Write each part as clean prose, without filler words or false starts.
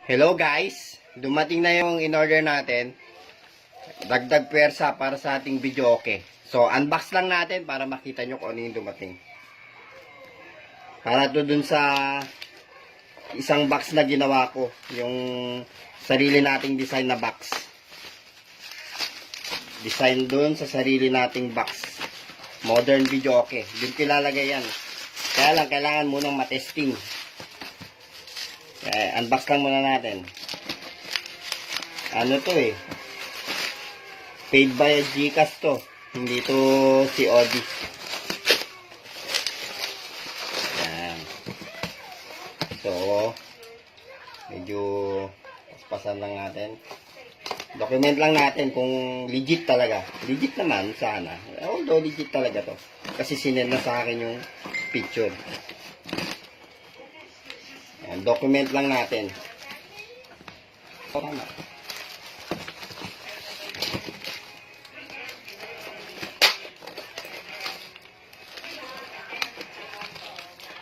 Hello guys, dumating na yung in-order natin. Dagdag pwersa para sa ating video, okay. So, unbox lang natin para makita nyo kung ano yung dumating. Para to dun sa isang box na ginawa ko. Yung sarili nating design na box. Design dun sa sarili nating box. Modern video, okay. Dun kilalagay yan. Kaya lang, kailangan munang matesting. Unbox lang muna natin. Ano to eh? Paid by Gcash to. Hindi to COD. Yan. So, medyo paspasan lang natin. Document lang natin kung legit talaga. Legit naman sana. Although legit talaga to. Kasi sinend na sa akin yung picture. Yan, document lang natin. Tama.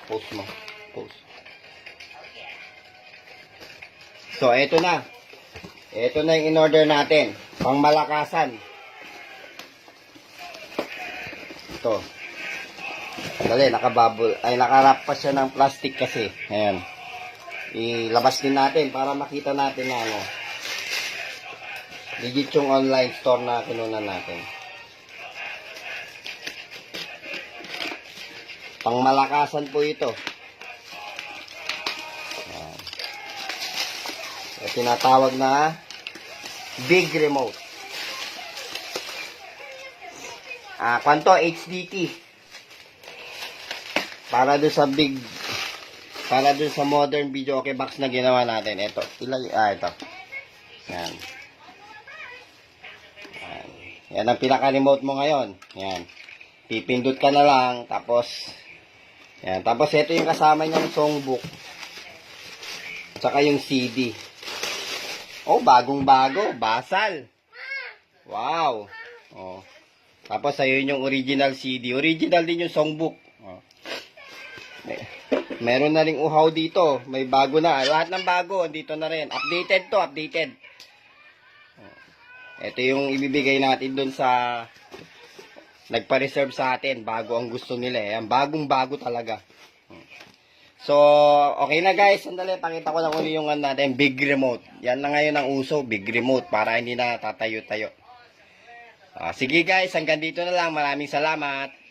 Post mo. Post. So, eto na. Eto na yung in-order natin. Pangmalakasan. Ito. Dali, nakabubble. Ay, nakarap pa siya ng plastic kasi. Ayan. Ilabas din natin para makita natin na ano. Legit yung online store na kinunan natin. Pangmalakasan po ito. Ayan. So, tinatawag na big remote. Kwanto HDT. Para doon sa big, para doon sa modern video okay box na ginawa natin. Ito. Ito. Yan. Yan. Yan ang pinaka-remote mo ngayon. Yan. Pipindot ka na lang. Tapos, yan. Tapos, ito yung kasama niyang songbook. Tsaka yung CD. Oh, bagong-bago. Basal. Wow. Oh. Tapos, ayun yung original CD. Original din yung songbook. Oh. Meron na ring uhaw dito. May bago na. Lahat ng bago. Dito na rin. Updated to. Updated. Ito yung ibibigay natin dun sa nagpa-reserve sa atin. Bago ang gusto nila. Yan. Bagong-bago talaga. So, okay na guys. Sandali. Pakita ko lang uli yung natin. Big remote. Yan na ngayon ang uso. Big remote. Para hindi na tatayo-tayo. Sige guys. Hanggang dito na lang. Maraming salamat.